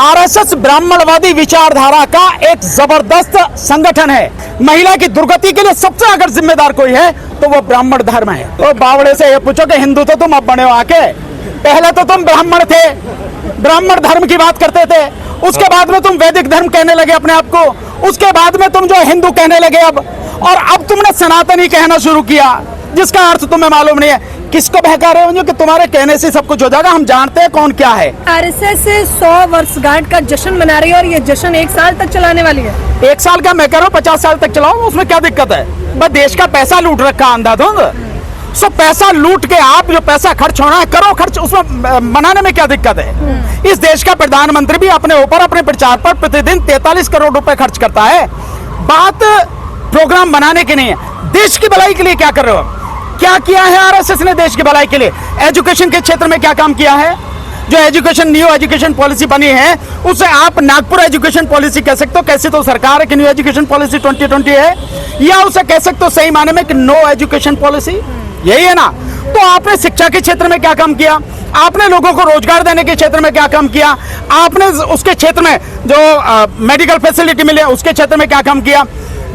RSS ब्राह्मणवादी विचारधारा का एक जबरदस्त संगठन है। महिला की दुर्गति के लिए सबसे अगर जिम्मेदार कोई है तो वो ब्राह्मण धर्म है। तो बावड़े से ये पूछो कि हिंदू तो तुम अब बने हो आके, पहले तो तुम ब्राह्मण थे, ब्राह्मण धर्म की बात करते थे, उसके बाद में तुम वैदिक धर्म कहने लगे अपने आप को, उसके बाद में तुम जो हिंदू कहने लगे अब, और अब तुमने सनातनी कहना शुरू किया, जिसका अर्थ तुम्हें मालूम नहीं है। किसको बहका रहे हो कि तुम्हारे कहने से सब कुछ हो जाएगा? हम जानते हैं कौन क्या है। आरएसएस 100 वर्षगांठ का जश्न मना रही है और ये जश्न 1 साल तक चलाने वाली है। 1 साल का मैं कह रहा हूँ 50 साल तक चलाओ, उसमें क्या दिक्कत है? बस देश का पैसा लूट रखा अंधाधुंध। सो पैसा लूट के आप जो पैसा खर्च होना है करो खर्च, उसमें मनाने में क्या दिक्कत है? इस देश का प्रधानमंत्री भी अपने ऊपर अपने प्रचार पर प्रतिदिन 43 करोड़ रुपए खर्च करता है। बात प्रोग्राम बनाने की नहीं है, देश की भलाई के लिए क्या कर रहे हो? क्या किया है आरएसएस ने देश की भलाई के लिए? एजुकेशन के क्षेत्र में क्या काम किया है? जो एजुकेशन न्यू एजुकेशन पॉलिसी बनी है उसे आप नागपुर एजुकेशन पॉलिसी कह सकते हो, कैसे तो सरकार है कि न्यू एजुकेशन पॉलिसी 2020 है, या उसे कह सकते हो सही माने में कि नो एजुकेशन पॉलिसी, यही है ना? तो आपने शिक्षा के क्षेत्र में क्या काम किया? आपने लोगों को रोजगार देने के क्षेत्र में क्या काम किया? आपने उसके क्षेत्र में जो मेडिकल फैसिलिटी मिले उसके क्षेत्र में क्या काम किया?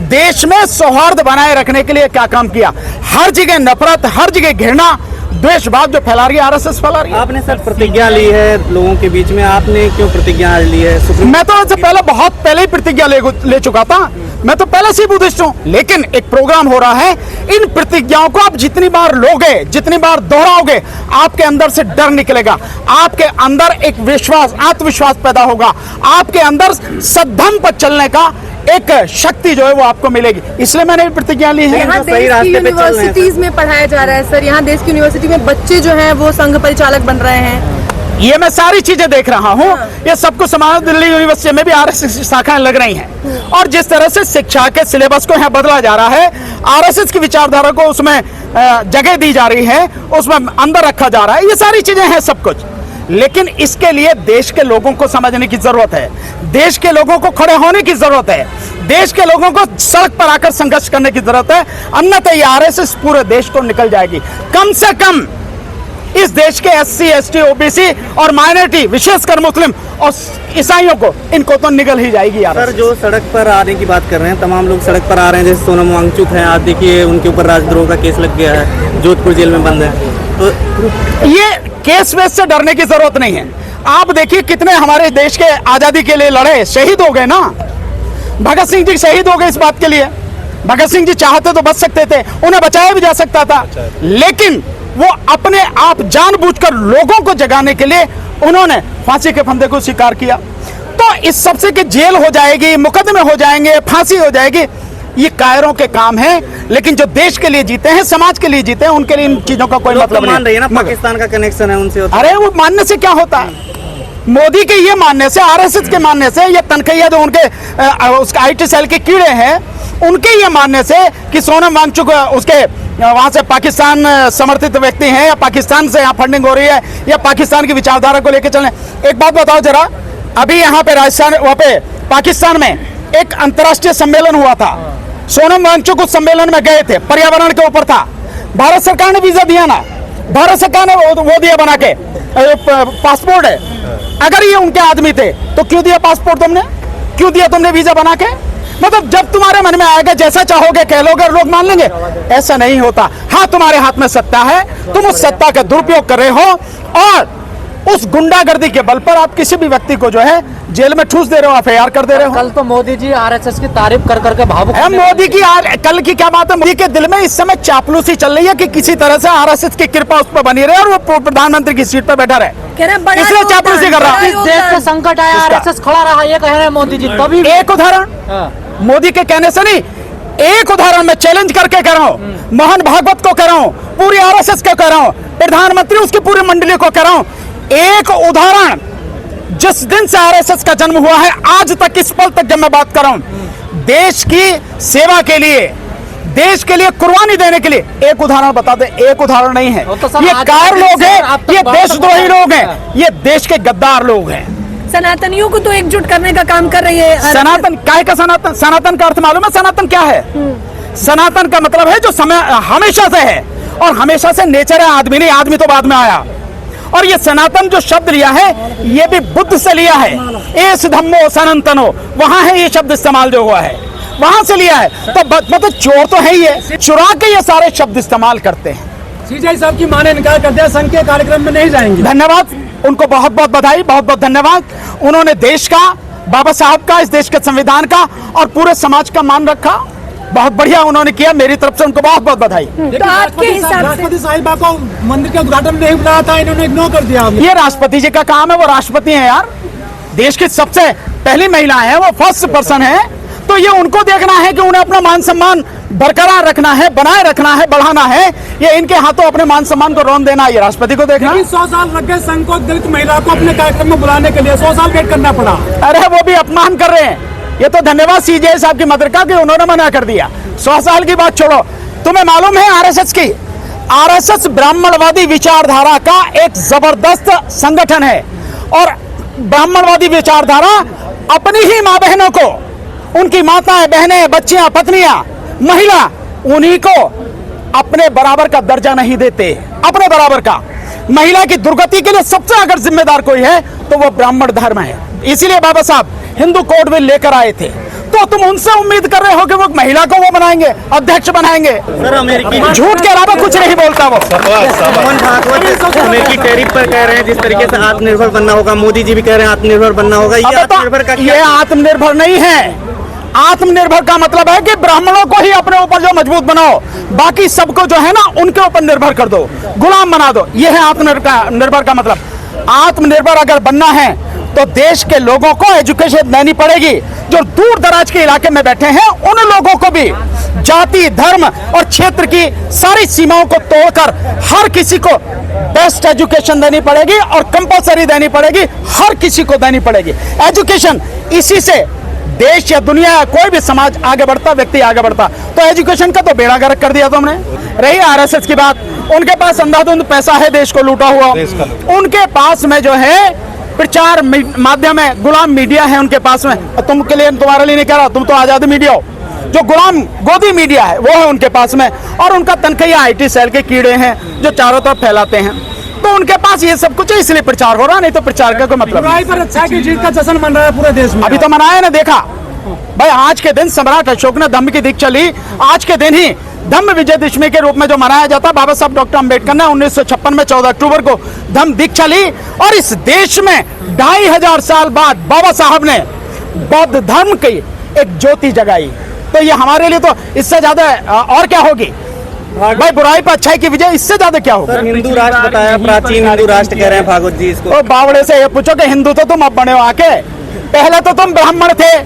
देश में सौहार्द बनाए रखने के लिए क्या काम किया? हर जगह नफरत, हर जगह घृणा, द्वेषभाव जो फैला रही है आरएसएस फैला रही है। आपने सर प्रतिज्ञा ली है लोगों के बीच में, आपने क्यों प्रतिज्ञा ली है? मैं तो इससे पहले बहुत पहले ही प्रतिज्ञा ले चुका था। मैं तो पहले से ही बुद्धिस्ट हूँ, लेकिन एक प्रोग्राम हो रहा है, इन प्रतिज्ञाओं को आप जितनी बार लोगे, जितनी बार दोहराओगे, आपके अंदर से डर निकलेगा, आपके अंदर एक विश्वास, आत्मविश्वास पैदा होगा, आपके अंदर सद्धम पर चलने का एक शक्ति जो है वो आपको मिलेगी। इसलिए मैंने प्रतिज्ञा ली है। यहाँ देश की यूनिवर्सिटीज में पढ़ाया जा रहा है सर, यहाँ देश की यूनिवर्सिटी में बच्चे जो हैं वो संघ परिचालक बन रहे हैं। ये मैं सारी चीजें देख रहा हूँ। ये सब कुछ समाज, दिल्ली यूनिवर्सिटी में भी आरएसएस शाखाएं लग रही हैं, और जिस तरह से शिक्षा के सिलेबस को यहाँ बदला जा रहा है, आरएसएस की विचारधारा को उसमें जगह दी जा रही है, उसमें अंदर रखा जा रहा है, ये सारी चीजें हैं सब कुछ। लेकिन इसके लिए देश के लोगों को समझने की जरूरत है, देश के लोगों को खड़े होने की जरूरत है, देश के लोगों को सड़क पर आकर संघर्ष करने की जरूरत है, अन्यथा ये आरएसएस पूरे देश को निकल जाएगी। कम से कम इस देश के SC, ST, OBC और माइनॉरिटी, विशेषकर मुस्लिम और ईसाइयों को, इनको तो निकल ही जाएगी यार। सर जो सड़क पर आने की बात कर रहे हैं, तमाम लोग सड़क पर आ रहे हैं, जैसे सोनम वांगचुक हैं, आज देखिए उनके ऊपर राजद्रोह का केस लग गया है, जोधपुर जेल में बंद है। तो ये केस वेस से डरने की जरूरत नहीं है। आप देखिए कितने हमारे देश के आजादी के लिए लड़े, शहीद हो गए ना। भगत सिंह जी शहीद हो गए इस बात के लिए। भगत सिंह जी चाहते तो बच सकते थे, उन्हें बचाया भी जा सकता था, लेकिन वो अपने आप जानबूझकर लोगों को जगाने के लिए उन्होंने फांसी के फंदे को स्वीकार किया। तो इस सबसे कि जेल हो जाएगी, मुकदमे हो जाएंगे, फांसी हो जाएगी, ये कायरों के काम है। लेकिन जो देश के लिए जीते हैं, समाज के लिए जीते हैं, उनके लिए इन चीजों का कोई मतलब नहीं। मान रही है ना, पाकिस्तान का कनेक्शन है उनसे। अरे वो मानने से क्या होता है? मोदी के ये मानने से, आरएसएस के मानने से, ये तनखैया जो उनके उसके IT सेल के कीड़े हैं, उनके ये मानने से कि सोनम वांगचुक उसके वहां से पाकिस्तान समर्थित व्यक्ति हैं, या पाकिस्तान से यहाँ फंडिंग हो रही है, या पाकिस्तान की विचारधारा को लेकर चलें। एक बात बताओ जरा, अभी यहाँ पे राजस्थान, वहाँ पे पाकिस्तान में एक अंतर्राष्ट्रीय सम्मेलन हुआ था, सोनम वांगचुक उस सम्मेलन में गए थे, पर्यावरण के ऊपर था। भारत सरकार ने वीजा दिया ना, भारत सरकार ने वो दिया बना के, पासपोर्ट है। अगर ये उनके आदमी थे तो क्यों दिया पासपोर्ट तुमने, क्यों दिया तुमने वीजा बना के? मतलब जब तुम्हारे मन में आएगा जैसा चाहोगे कह लोगे, लोग मान लेंगे, ऐसा नहीं होता। हाँ, तुम्हारे हाथ में सत्ता है, तुम उस सत्ता का दुरुपयोग कर रहे हो, और उस गुंडागर्दी के बल पर आप किसी भी व्यक्ति को जो है जेल में ठूस दे रहे हो, FIR कर दे रहे हो। कल तो मोदी जी आरएसएस की तारीफ कर करके भावुक। मोदी की कल की क्या बात है? मोदी के दिल में इस समय चापलूसी चल रही है कि किसी तरह से आरएसएस की कृपा उस पर बनी रहे और वो प्रधानमंत्री की सीट पर बैठा रहे, इसलिए चापलूसी कर रहा है। इस देश में संकट आया, आरएसएस खड़ा रहा, ये कह रहे हैं मोदी जी। तभी एक उदाहरण, मोदी के कहने से नहीं, एक उदाहरण मैं चैलेंज करके कह रहा हूँ, मोहन भागवत को कह रहा हूँ, पूरी आरएसएस को कह रहा हूँ, प्रधानमंत्री उसकी पूरी मंडली को कह रहा हूँ, एक उदाहरण, जिस दिन से आरएसएस का जन्म हुआ है आज तक, इस पल तक जब मैं बात कर रहा हूं, देश की सेवा के लिए, देश के लिए कुर्बानी देने के लिए एक उदाहरण बता दे। एक उदाहरण नहीं है। ये कार लोग हैं, ये देशद्रोही लोग हैं, ये देश के गद्दार लोग हैं। सनातनियों को तो एकजुट करने का काम कर रही है। सनातन काय का सनातन? सनातन का अर्थ मालूम है? सनातन क्या है? सनातन का मतलब है जो समय हमेशा से है, और हमेशा से नेचर है, आदमी नहीं, आदमी तो बाद में आया। और ये सनातन जो शब्द लिया है ये भी बुद्ध से लिया है, एस धम्मो सनातनो, वहां है ये शब्द इस्तेमाल जो हुआ है, वहां से लिया है। तो मतलब चोर तो है ही है, चुरा के ये सारे शब्द इस्तेमाल करते हैं। सीजेआई साहब की मां ने इनकार कर दिया, संघ के कार्यक्रम में नहीं जाएंगे। धन्यवाद, उनको बहुत बहुत बधाई, बहुत बहुत धन्यवाद। उन्होंने देश का, बाबा साहब का, इस देश के संविधान का और पूरे समाज का मान रखा, बहुत बढ़िया उन्होंने किया। मेरी तरफ से उनको बहुत बहुत बधाई। तो आपके हिसाब से राष्ट्रपति साहिबा को मंदिर के उद्घाटन में नहीं बुलाया था, इन्होंने इग्नोर कर दिया। ये राष्ट्रपति जी का काम है, वो राष्ट्रपति हैं यार, देश की सबसे पहली महिला है, वो फर्स्ट पर्सन है। तो ये उनको देखना है कि उन्हें अपना मान सम्मान बरकरार रखना है, बनाए रखना है, बढ़ाना है। ये इनके हाथों अपने मान सम्मान को रौंद देना, ये राष्ट्रपति को देखना। 100 साल लग गए संघ को दलित महिला को अपने कार्यक्रम में बुलाने के लिए, 100 साल वेट करना पड़ा। अरे वो भी अपमान कर रहे हैं। ये तो धन्यवाद सीजेआई साहब की मदद का कि उन्होंने मना कर दिया। 100 साल की बात छोड़ो, तुम्हें मालूम है आरएसएस की, आरएसएस ब्राह्मणवादी विचारधारा का एक जबरदस्त संगठन है और ब्राह्मणवादी विचारधारा अपनी ही माँ बहनों को, उनकी माताएं, बहनें, बच्चियां, पत्नियां, महिला, उन्हीं को अपने बराबर का दर्जा नहीं देते। अपने बराबर का, महिला की दुर्गति के लिए सबसे अगर जिम्मेदार कोई है तो वो ब्राह्मण धर्म है। इसीलिए बाबा साहब हिंदू कोड बिल लेकर आए थे। तो तुम उनसे उम्मीद कर रहे हो कि वो महिला को वो बनाएंगे, अध्यक्ष बनाएंगे? सर अमेरिकी झूठ के अलावा कुछ नहीं बोलता वो। मोहन भागवत अमेरिकी टैरिफ पर कह रहे हैं जिस तरीके से आत्मनिर्भर बनना होगा, मोदी जी भी कह रहे हैं आत्मनिर्भर बनना होगा। ये आत्मनिर्भर का ये आत्मनिर्भर नहीं है। आत्मनिर्भर का मतलब है कि ब्राह्मणों को ही अपने ऊपर जो मजबूत बनाओ, बाकी सबको जो है ना उनके ऊपर निर्भर कर दो, गुलाम बना दो। ये है आत्मनिर्भर का मतलब। आत्मनिर्भर अगर बनना है तो देश के लोगों को एजुकेशन देनी पड़ेगी। जो दूर दराज के इलाके में बैठे हैं उन लोगों को भी जाति, धर्म और क्षेत्र की सारी सीमाओं को तोड़कर हर किसी को बेस्ट एजुकेशन देनी पड़ेगी और कंपलसरी देनी पड़ेगी, हर किसी को देनी पड़ेगी एजुकेशन। इसी से देश या दुनिया या कोई भी समाज आगे बढ़ता, व्यक्ति आगे बढ़ता। तो एजुकेशन का तो बेड़ा गर्क कर दिया तुमने। रही आरएसएस की बात, उनके पास अंधाधुंध पैसा है, देश को लूटा हुआ। उनके पास में जो है प्रचार माध्यम है, गुलाम मीडिया है उनके पास में। तुम के लिए, तुम्हारे लिए नहीं कह रहा, तुम तो आजादी मीडिया हो। जो गुलाम गोदी मीडिया है वो है उनके पास में, और उनका तनखैया आईटी सेल के कीड़े हैं जो चारों तरफ फैलाते हैं। तो उनके पास ये सब कुछ है, इसलिए प्रचार हो रहा, नहीं तो प्रचार का कोई मतलब नहीं। पर अच्छा की जीत का जश्न मन रहा है पूरे देश में। अभी तो मनाया ना, देखा भाई। आज के दिन सम्राट अशोक ने धम्म की दीक्षा ली, आज के दिन ही धम्म विजयदशमी के रूप में जो मनाया जाता, बाबा साहब डॉक्टर अंबेडकर ने 1956 में 14 अक्टूबर को धम्म दीक्षा ली। और इस देश में 2500 साल बाद बाबा साहब ने बौद्ध धर्म की एक ज्योति जगाई। तो ये हमारे लिए तो इससे ज्यादा और क्या होगी भाई? बुराई पर अच्छाई की विजय, इससे ज्यादा क्या होगा? हिंदू राष्ट्र बताया, प्राचीन हिंदू राष्ट्र कह रहे हैं भागवत जी इसको। तो बावड़े से ये पूछो कि हिंदू तो तुम अब बने हो आके, पहले तो तुम ब्राह्मण थे,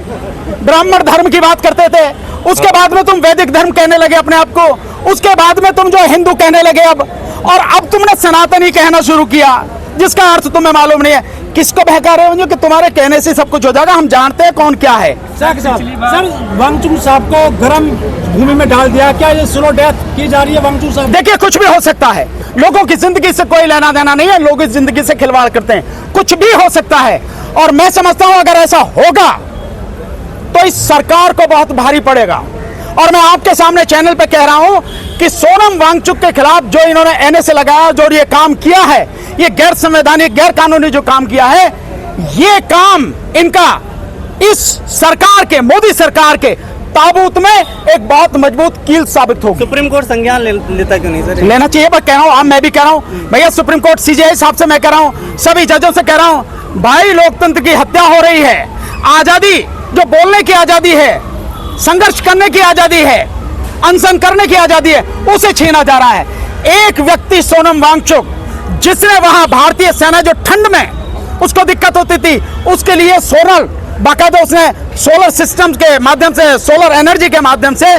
ब्राह्मण धर्म की बात करते थे, उसके बाद में तुम वैदिक धर्म कहने लगे अपने आप को, उसके बाद में तुम जो हिंदू कहने लगे अब, और अब तुमने सनातनी कहना शुरू किया, जिसका अर्थ तुम्हें मालूम नहीं है। किसको बहका रहे हो कि तुम्हारे कहने से सब कुछ हो जाएगा? हम जानते हैं कौन क्या है। सर वांगचुक साहब को गर्म भूमि में डाल दिया, क्या ये स्लो डेथ की जा रही है वांगचुक साहब? देखिए, कुछ भी हो सकता है, लोगों की जिंदगी से कोई लेना देना नहीं है, लोग इस जिंदगी से खिलवाड़ करते हैं, कुछ भी हो सकता है। और मैं समझता हूं अगर ऐसा होगा तो इस सरकार को बहुत भारी पड़ेगा। और मैं आपके सामने चैनल पे कह रहा हूं कि सोनम वांगचुक के खिलाफ जो इन्होंने एनएसए लगाया, जो ये काम किया है, ये गैर संवैधानिक, गैर कानूनी जो काम किया है, ये काम इनका इस सरकार के, मोदी सरकार के ताबूत में एक बहुत मजबूत कील साबित होगी। सुप्रीम कोर्ट संज्ञान लेता क्यों नहीं सर? लेना चाहिए, बस कह रहा हूं, मैं भी कह रहा हूं भैया, सुप्रीम कोर्ट, सीजेआई साहब से मैं कह रहा हूं, सभी जजों से कह रहा हूं, भाई लोकतंत्र की हत्या हो रही है। आजादी, जो बोलने की आजादी है, संघर्ष करने की आजादी है, अनशन करने की आजादी है, उसे छीना जा रहा है। एक व्यक्ति सोनम वांगचुक, जिसने वहां भारतीय सेना जो ठंड में उसको दिक्कत होती थी, उसके लिए सोलर, बाकायदा उसने सोलर सिस्टम के माध्यम से, सोलर एनर्जी के माध्यम से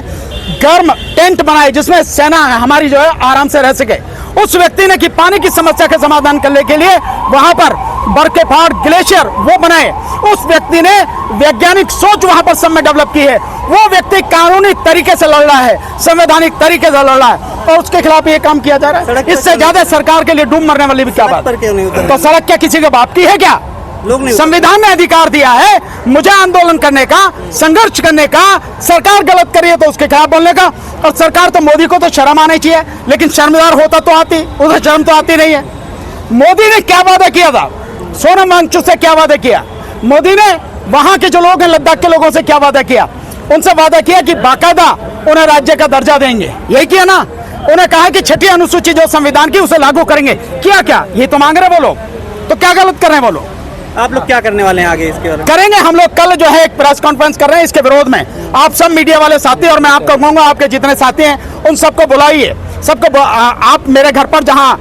गर्म टेंट बनाए जिसमें सेना हमारी जो है आराम से रह सके। उस व्यक्ति ने कि पानी की समस्या का समाधान करने के लिए वहां पर बर्के पहाड़, ग्लेशियर वो बनाए। उस व्यक्ति ने वैज्ञानिक सोच वहां पर सब में डेवलप की है। वो व्यक्ति कानूनी तरीके से लड़ रहा है, संवैधानिक तरीके से लड़ रहा है, और उसके खिलाफ ये काम किया जा रहा है। इससे ज्यादा सरकार के लिए डूब मरने वाली भी क्या बात? तो सड़क क्या किसी के बाप की है क्या? संविधान ने अधिकार दिया है मुझे आंदोलन करने का, संघर्ष करने का। सरकार गलत कर रही है तो उसके खिलाफ बोलने का। और सरकार तो, मोदी को तो शर्म आनी चाहिए, लेकिन शर्मदार होता तो आती, उसे शर्म तो आती नहीं है। मोदी ने क्या वादा किया था? सोनम वांगचुक से क्या वादा किया? मोदी ने वहां के जो लोग हैं लद्दाख के लोगों से क्या वादा किया? उनसे वादा किया कि बाकायदा उन्हें राज्य का दर्जा देंगे, यही किया ना? उन्हें कहा कि छठी अनुसूची जो संविधान की उसे लागू करेंगे, किया क्या? ये तो मांग रहे वो लोग, तो क्या गलत कर रहे हैं वो लोग? आप लोग क्या करने वाले हैं आगे इसके बारे में? करेंगे हम लोग, कल जो है एक प्रेस कॉन्फ्रेंस कर रहे हैं इसके विरोध में। आप सब मीडिया वाले साथी, और मैं आपको कहूंगा आपके जितने साथी हैं उन सबको बुलाइए, सबको आप मेरे घर पर जहां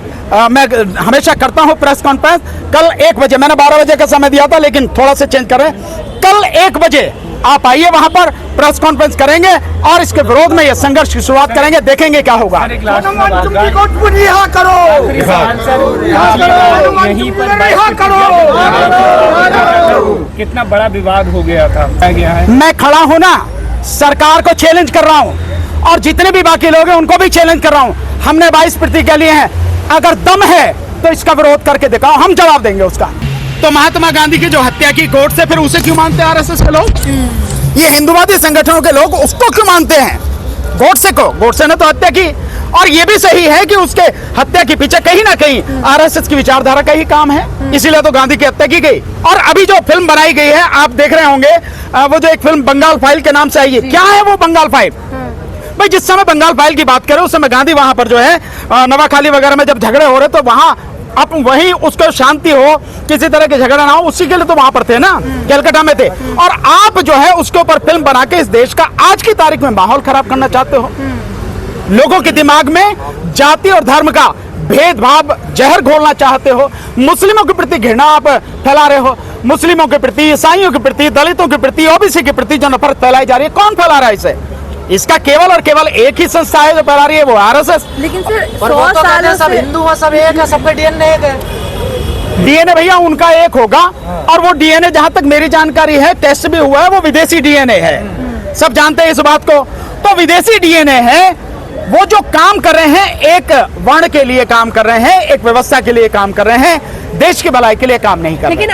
मैं हमेशा करता हूं प्रेस कॉन्फ्रेंस, कल 1 बजे, मैंने 12 बजे का समय दिया था लेकिन थोड़ा सा चेंज कर रहे हैं, कल 1 बजे आप आइए, वहां पर प्रेस कॉन्फ्रेंस करेंगे और इसके विरोध में ये संघर्ष की शुरुआत करेंगे, देखेंगे क्या होगा। कितना बड़ा विवाद हो गया था, मैं खड़ा हूं ना, सरकार को चैलेंज कर रहा हूं और जितने भी बाकी लोग हैं उनको भी चैलेंज कर रहा हूं। हमने 22 प्रतिज्ञा लिए हैं, अगर दम है तो इसका विरोध करके दिखाओ, हम जवाब देंगे उसका। तो महात्मा गांधी की जो हत्या की कोर्ट से, फिर उसे क्यों मानते हैं आरएसएस के लोग? ये हिंदुवादी संगठनों के लोग उसको क्यों मानते हैं? गोडसे को, गोडसे ने तो हत्या की, और ये भी सही है कि उसके हत्या के पीछे कहीं ना कहीं आरएसएस की विचारधारा का ही काम है, इसीलिए तो गांधी की हत्या की गई। और अभी जो फिल्म बनाई गई है, आप देख रहे होंगे, वो जो एक फिल्म बंगाल फाइल के नाम से आई है, क्या है वो बंगाल फाइल? भाई जिस समय बंगाल फाइल की बात करें उस समय गांधी वहां पर जो है नवाखाली वगैरह में जब झगड़े हो रहे तो वहां अब वही उसको शांति हो, किसी तरह के झगड़ा ना हो, उसी के लिए तो वहां पर थे ना, कलकत्ता में थे। और आप जो है उसके ऊपर फिल्म बना के इस देश का आज की तारीख में माहौल खराब करना चाहते हो। लोगों के दिमाग में जाति और धर्म का भेदभाव जहर घोलना चाहते हो, मुस्लिमों के प्रति घृणा आप फैला रहे हो, मुस्लिमों के प्रति, ईसाइयों के प्रति, दलितों के प्रति, ओबीसी के प्रति जो नफरत फैलाई जा रही है, कौन फैला रहा है इसे? इसका केवल और केवल एक ही संस्था है जो फैला रही है, वो आरएसएस। लेकिन सर पर वो तो कहते हैं सब हिंदू हैं, सब एक है, सबका डीएनए एक है। डीएनए भैया उनका एक होगा, और वो डीएनए जहां तक मेरी जानकारी है टेस्ट भी हुआ है, वो विदेशी डीएनए है, सब जानते हैं इस बात को। तो विदेशी डीएनए है, वो जो काम कर रहे हैं एक वर्ण के लिए काम कर रहे हैं, एक व्यवस्था के लिए काम कर रहे हैं, देश की भलाई के लिए काम नहीं कर रहे।